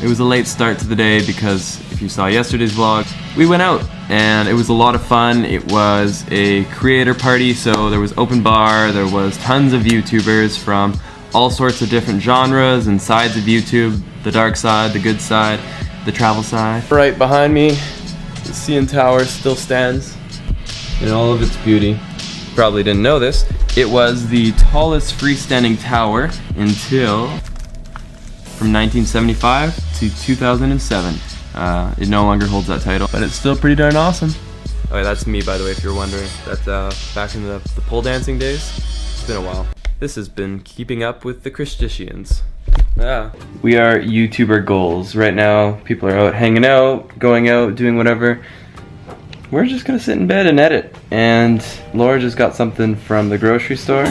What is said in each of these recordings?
It was a late start to the day because if you saw yesterday's vlog, we went out and it was a lot of fun. It was a creator party, so there was open bar, there was tons of YouTubers from all sorts of different genres and sides of YouTube, the dark side, the good side, the travel side. Right behind me, the CN Tower still stands in all of its beauty. Probably didn't know this. It was the tallest freestanding tower until from 1975 to 2007. It no longer holds that title, but it's still pretty darn awesome. Oh yeah, that's me, by the way, if you're wondering. That's back in the pole dancing days. It's been a while. This has been keeping up with the Christians. Yeah. We are YouTuber goals. Right now, people are out hanging out, going out, doing whatever. We're just gonna sit in bed and edit. And Laura just got something from the grocery store.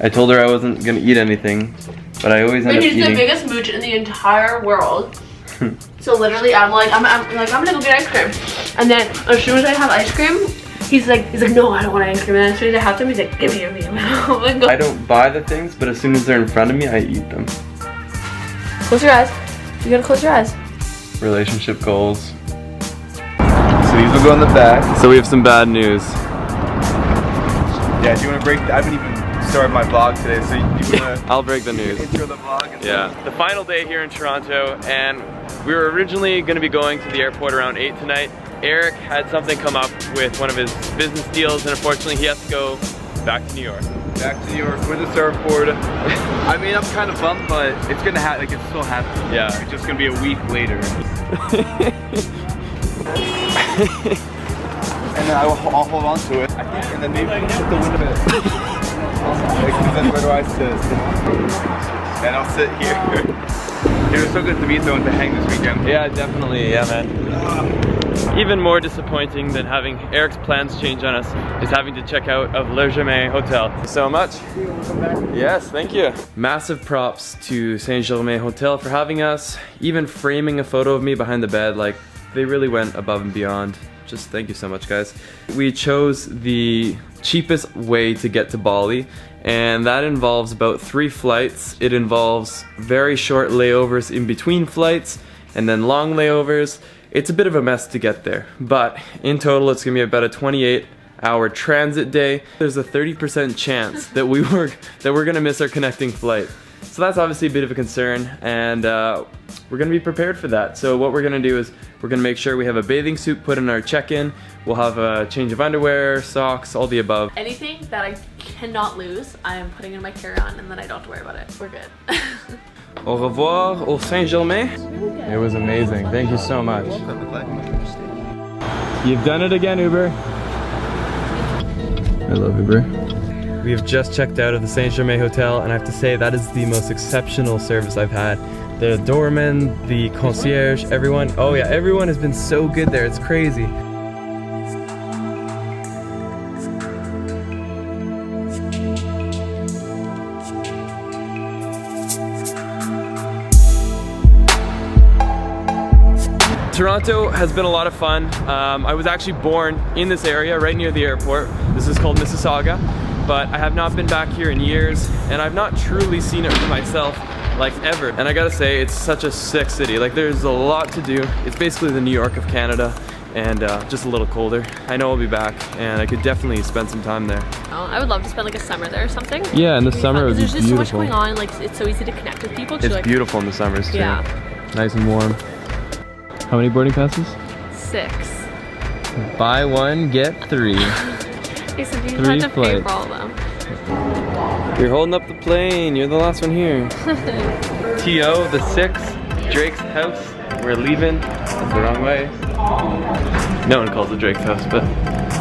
I told her I wasn't gonna eat anything, but I always end up eating. He's the biggest mooch in the entire world. So literally, I'm gonna go get ice cream. And then as soon as I have ice cream, he's like, no, I don't want ice cream. And then as soon as I have them, he's like, give me. I don't buy the things, but as soon as they're in front of me, I eat them. Close your eyes. You gotta close your eyes. Relationship goals. So these will go in the back. So we have some bad news. Yeah, do you want to break? I haven't even started my vlog today, so you want to? I'll break the news. Intro the vlog. Yeah. The final day here in Toronto, and we were originally going to be going to the airport around 8 tonight. Eric had something come up with one of his business deals, and unfortunately he has to go back to New York. Back to New York with a surfboard. I mean, I'm kind of bummed, but it's gonna happen. Like, it's still happening. Yeah. It's just gonna be a week later. And then I'll hold on to it. I think, and then maybe put the window bit. Like, then where do I sit? And I'll sit here. It was so good to meet someone to hang this weekend. Yeah, definitely. Yeah, man. Even more disappointing than having Eric's plans change on us is having to check out of Le Germain Hotel. Thank you so much. Yes, thank you. Massive props to Saint Germain Hotel for having us, even framing a photo of me behind the bed. Like, they really went above and beyond. Just thank you so much, guys. We chose the cheapest way to get to Bali, and that involves about 3 flights. It involves very short layovers in between flights, and then long layovers. It's a bit of a mess to get there, but in total it's gonna be about a 28-hour transit day. There's a 30% chance that we're gonna miss our connecting flight. So that's obviously a bit of a concern, and we're gonna be prepared for that. So what we're gonna do is we're gonna make sure we have a bathing suit put in our check-in. We'll have a change of underwear, socks, all the above. Anything that I cannot lose, I am putting in my carry-on, and then I don't have to worry about it. We're good. Au revoir au Saint Germain. It was amazing. Thank you so much. You've done it again, Uber. I love Uber. We have just checked out of the Saint Germain Hotel, and I have to say that is the most exceptional service I've had. The doorman, the concierge, everyone. Oh yeah, everyone has been so good there. It's crazy. Toronto has been a lot of fun. I was actually born in this area, right near the airport. This is called Mississauga, but I have not been back here in years, and I've not truly seen it for myself, like ever. And I gotta say, it's such a sick city. Like, there's a lot to do. It's basically the New York of Canada, and just a little colder. I know I'll be back, and I could definitely spend some time there. Oh, I would love to spend like a summer there or something. Yeah, in the summer it would be beautiful. There's just so much going on, like it's so easy to connect with people. It's like, beautiful in the summers too. Yeah. Nice and warm. How many boarding passes? 6. Buy 1, get 3. Okay, so you 3 have to flights. pay for all of them. You're holding up the plane. You're the last one here. TO, the 6, Drake's house. We're leaving. That's the wrong way. No one calls it Drake's house, but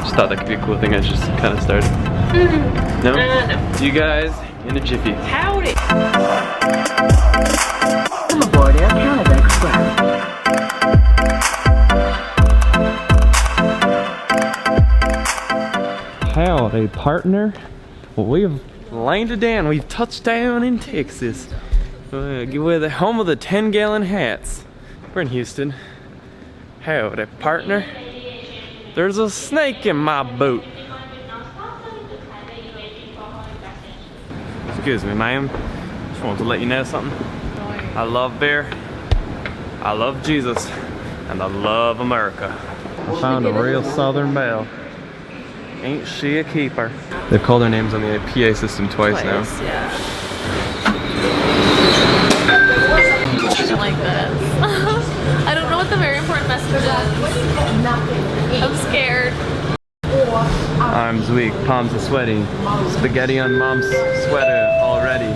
just thought that could be a cool thing. I just kind of started. No? No. See you guys in a jiffy. Howdy. Come aboard Air Canada Express. Howdy, partner. Well, we've landed down. We've touched down in Texas. We're the home of the 10-gallon hats. We're in Houston. Howdy, partner. There's a snake in my boot. Excuse me, ma'am. Just wanted to let you know something. I love beer. I love Jesus and I love America. I found a real Southern belle. Ain't she a keeper? They've called our names on the PA system twice now. Yeah. Like this. I don't know what the very important message is. I'm scared. Arms weak, palms are sweaty. Spaghetti on mom's sweater already.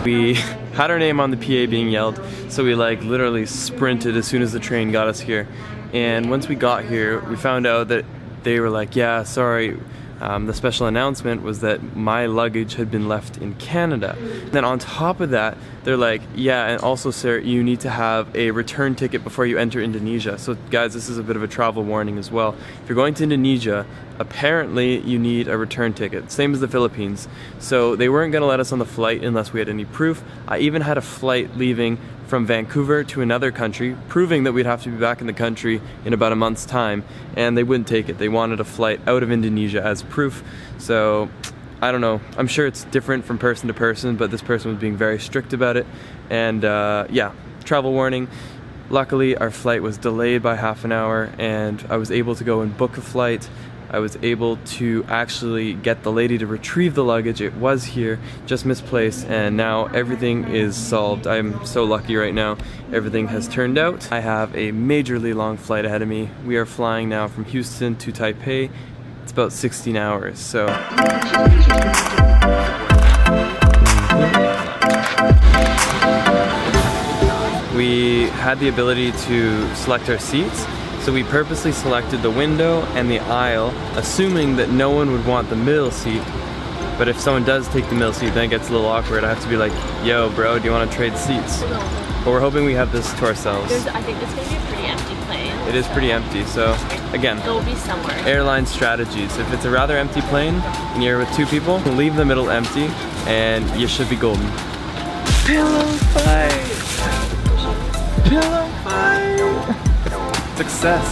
We had our name on the PA being yelled, so we like literally sprinted as soon as the train got us here. And once we got here, we found out that they were like, yeah, sorry. The special announcement was that my luggage had been left in Canada. Then on top of that, they're like, yeah, and also, sir, you need to have a return ticket before you enter Indonesia. So guys, this is a bit of a travel warning as well. If you're going to Indonesia, apparently you need a return ticket, same as the Philippines. So they weren't gonna let us on the flight unless we had any proof. I even had a flight leaving from Vancouver to another country, proving that we'd have to be back in the country in about a month's time, and they wouldn't take it. They wanted a flight out of Indonesia as proof. So I don't know, I'm sure it's different from person to person, but this person was being very strict about it. And yeah, travel warning. Luckily our flight was delayed by half an hour and I was able to go and book a flight. I was able to actually get the lady to retrieve the luggage. It was here, just misplaced, and now everything is solved. I'm so lucky right now. Everything has turned out. I have a majorly long flight ahead of me. We are flying now from Houston to Taipei. It's about 16 hours, so. We had the ability to select our seats. So we purposely selected the window and the aisle, assuming that no one would want the middle seat. But if someone does take the middle seat, then it gets a little awkward. I have to be like, yo, bro, do you want to trade seats? But we're hoping we have this to ourselves. I think it's going to be a pretty empty plane. It is pretty empty, so again, It'll be somewhere. airline strategies. If it's a rather empty plane and you're with two people, leave the middle empty and you should be golden. Pillow fight! Pillow fight! Success.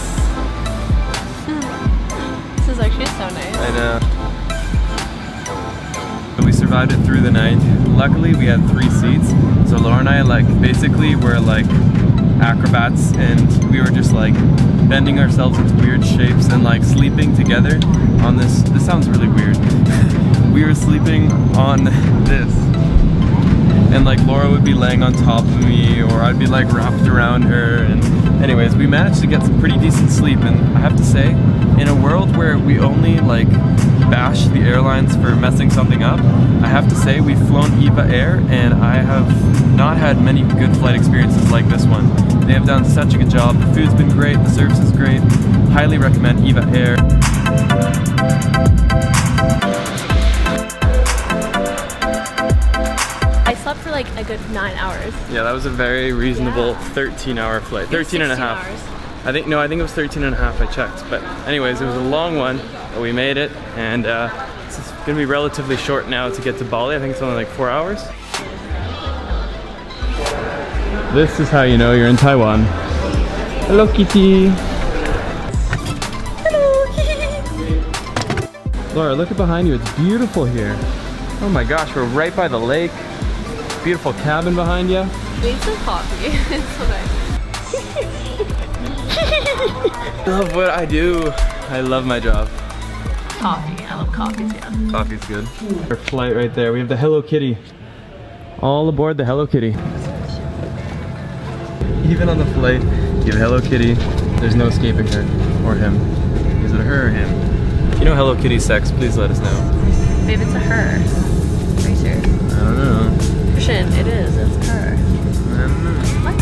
This is actually so nice. I know. But we survived it through the night. Luckily, we had 3 seats. So Laura and I, like, basically were like acrobats, and we were just like bending ourselves into weird shapes and like sleeping together on this. This sounds really weird. We were sleeping on this. And like Laura would be laying on top of me, or I'd be like wrapped around her, and anyways, we managed to get some pretty decent sleep. And I have to say, in a world where we only like bash the airlines for messing something up, I have to say we've flown EVA Air and I have not had many good flight experiences like this one. They have done such a good job. The food's been great, the service is great. Highly recommend EVA Air. Slept for like a good 9 hours. Yeah, that was a very reasonable 13-hour flight. 13 and a half. I think it was 13 and a half, I checked. But anyways, it was a long one, but we made it. And it's gonna be relatively short now to get to Bali. I think it's only like 4 hours. This is how you know you're in Taiwan. Hello, Kitty. Hello. Laura, look at behind you. It's beautiful here. Oh my gosh, we're right by the lake. Beautiful cabin behind you. We need some coffee. It's so nice. I love what I do. I love my job. Coffee. I love coffee too. Coffee's good. Our flight right there. We have the Hello Kitty. All aboard the Hello Kitty. Even on the flight, you have Hello Kitty. There's no escaping her or him. Is it her or him? If you know Hello Kitty sex, please let us know. Maybe it's a her. Are you sure? I don't know. Christian, it is. It's her. I don't know. What?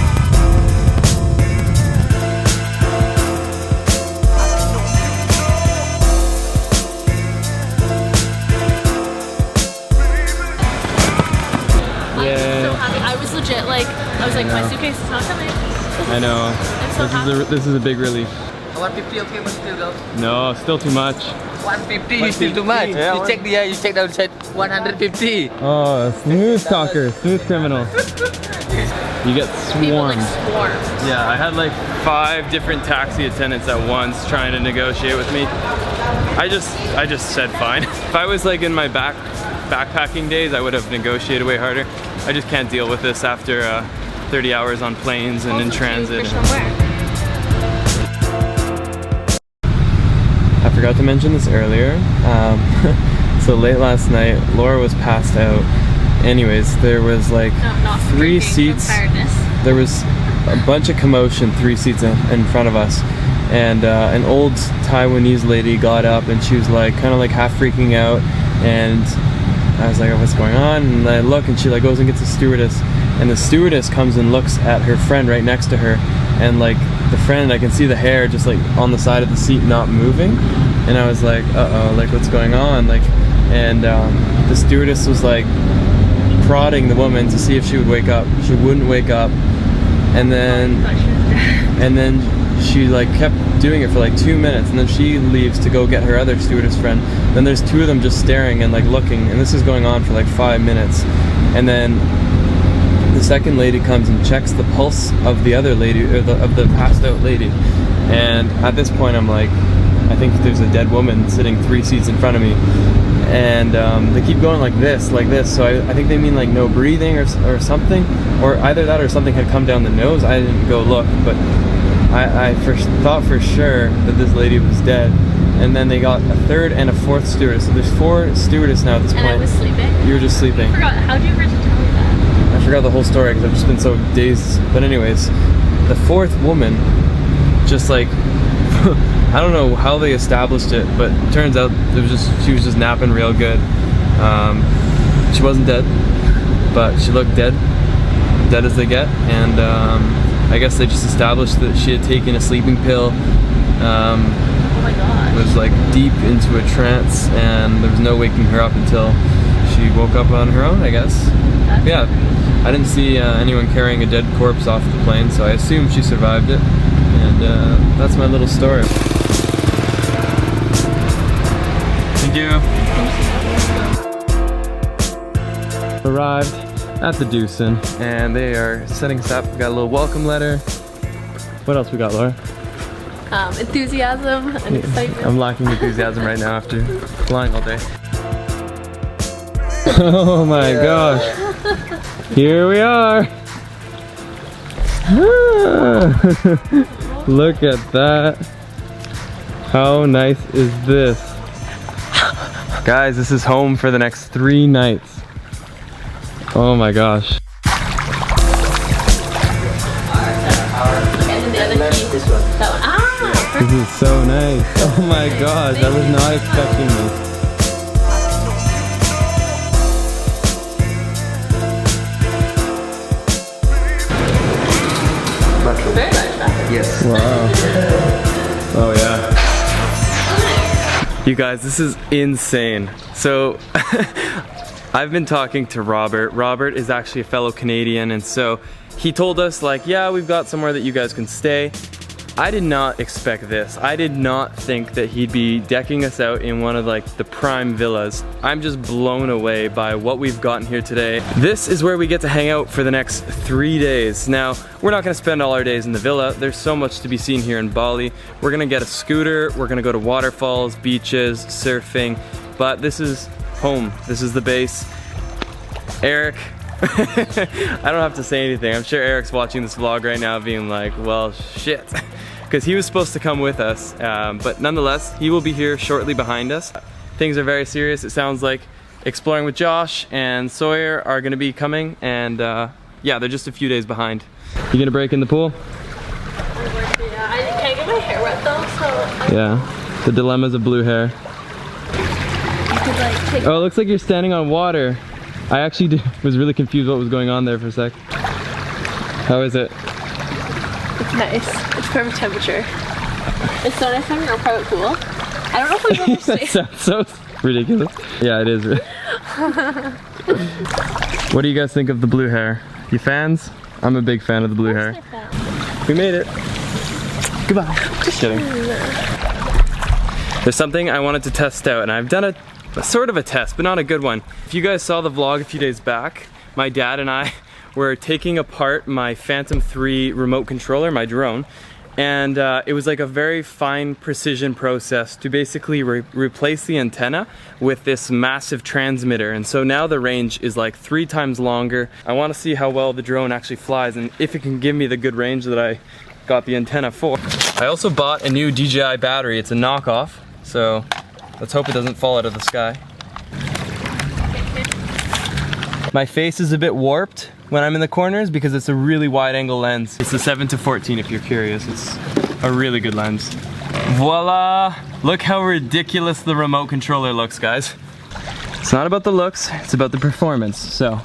Yeah. I'm so happy. I was legit like, I was like, my suitcase is not coming. I know. I'm so happy. This is a big relief. 150 okay, but still go. No, still too much. 150 is still too much. Yeah, you check the you check the outside 150. Oh, smooth talker, smooth criminal. You get People like swarmed. swarmed. Yeah, I had like 5 different taxi attendants at once trying to negotiate with me. I just said fine. If I was like in my backpacking days, I would have negotiated way harder. I just can't deal with this after 30 hours on planes and in transit. I forgot to mention this earlier. So late last night, Laura was passed out. Anyways, there was like 3 seats. There was a bunch of commotion, 3 seats in front of us. And an old Taiwanese lady got up and she was like kind of like half freaking out. And I was like, oh, what's going on? And I look and she like goes and gets the stewardess. And the stewardess comes and looks at her friend right next to her. And like the friend, I can see the hair just like on the side of the seat not moving. And I was like, uh-oh, like what's going on? Like, and the stewardess was like prodding the woman to see if she would wake up. She wouldn't wake up. And then she like kept doing it for like 2 minutes, and then she leaves to go get her other stewardess friend. Then there's 2 of them just staring and like looking, and this is going on for like 5 minutes. And then the second lady comes and checks the pulse of the other lady, or of the passed out lady. And at this point I'm like, I think there's a dead woman sitting 3 seats in front of me. And they keep going like this. So I think they mean like no breathing or something, or either that or something had come down the nose. I didn't go look, but I first thought for sure that this lady was dead. And then they got a 3rd and a 4th stewardess. So there's 4 stewardess now at this point. And I was sleeping? You were just sleeping. I forgot. How do you ever tell me that? I forgot the whole story because I've just been so dazed. But anyways, the 4th woman just like I don't know how they established it, but it turns out she was just napping real good. She wasn't dead, but she looked dead as they get. And I guess they just established that she had taken a sleeping pill. Oh my God. Was like deep into a trance, and there was no waking her up until she woke up on her own, I guess. Yeah, I didn't see anyone carrying a dead corpse off the plane, so I assume she survived it. And that's my little story. Thank you. Arrived at the Dusun, and they are setting us up. We got a little welcome letter. What else we got, Laura? Enthusiasm and excitement. I'm lacking enthusiasm right now after flying all day. Oh my gosh. Here we are. Look at that. How nice is this? Guys, this is home for the next 3 nights. Oh my gosh. This is so nice. Oh my gosh, I was not expecting this. Very much. Yes. Wow. Oh yeah. You guys, this is insane. So I've been talking to Robert. Robert is actually a fellow Canadian, and so he told us like, yeah, we've got somewhere that you guys can stay. I did not expect this. I did not think that he'd be decking us out in one of like the prime villas. I'm just blown away by what we've gotten here today. This is where we get to hang out for the next 3 days. Now, we're not gonna spend all our days in the villa. There's so much to be seen here in Bali. We're gonna get a scooter, we're gonna go to waterfalls, beaches, surfing, but this is home. This is the base. Eric, I don't have to say anything. I'm sure Eric's watching this vlog right now being like, well, shit. Because he was supposed to come with us, but nonetheless, he will be here shortly behind us. Things are very serious. It sounds like Exploring with Josh and Sawyer are gonna be coming, and yeah, they're just a few days behind. You gonna break in the pool? Yeah, I can't get my hair wet though, so... Yeah, the dilemmas of blue hair. Oh, it looks like you're standing on water. I actually was really confused what was going on there for a sec. How is it? It's nice. It's perfect temperature. It's so nice having our private pool. I don't know if we've ever stayed. That sounds so ridiculous. Yeah, it is. What do you guys think of the blue hair? You fans? I'm a big fan of the blue hair. We made it. Goodbye. Just kidding. There's something I wanted to test out, and I've done a sort of a test, but not a good one. If you guys saw the vlog a few days back, my dad and I were taking apart my Phantom 3 remote controller, my drone, And it was like a very fine precision process to basically replace the antenna with this massive transmitter. And so now the range is like 3 times longer. I want to see how well the drone actually flies and if it can give me the good range that I got the antenna for. I also bought a new DJI battery. It's a knockoff, so let's hope it doesn't fall out of the sky. My face is a bit warped when I'm in the corners because it's a really wide angle lens. It's the 7-14 if you're curious. It's a really good lens. Voila! Look how ridiculous the remote controller looks, guys. It's not about the looks, it's about the performance, so.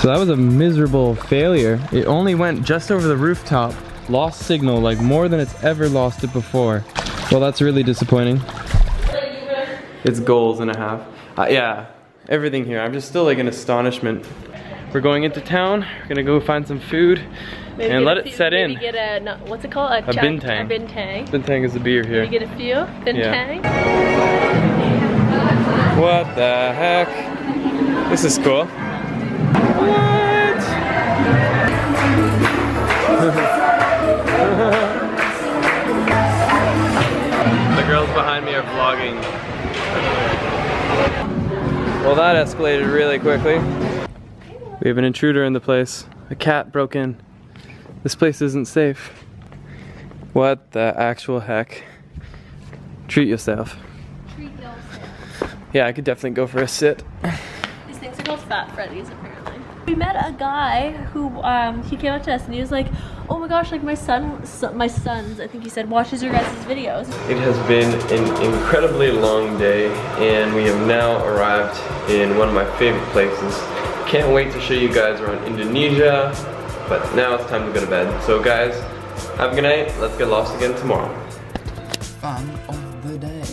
So that was a miserable failure. It only went just over the rooftop, lost signal like more than it's ever lost it before. Well, that's really disappointing. It's goals and a half. Yeah, everything here. I'm just still like in astonishment. We're going into town, we're gonna go find some food and let it set in. Maybe get a, what's it called? A bintang. A bintang. Bintang is the beer here. Maybe get a few? Bintang? Yeah. What the heck? This is cool. What? The girls behind me are vlogging. Well, that escalated really quickly. We have an intruder in the place. A cat broke in. This place isn't safe. What the actual heck? Treat yourself. Treat yourself. Yeah, I could definitely go for a sit. These things are called Fat Freddy's, apparently. We met a guy who, he came up to us and he was like, oh my gosh, like my sons, I think he said, watches your guys' videos. It has been an incredibly long day and we have now arrived in one of my favorite places. Can't wait to show you guys around Indonesia, but now it's time to go to bed. So guys, have a good night. Let's get lost again tomorrow. Fun of the day.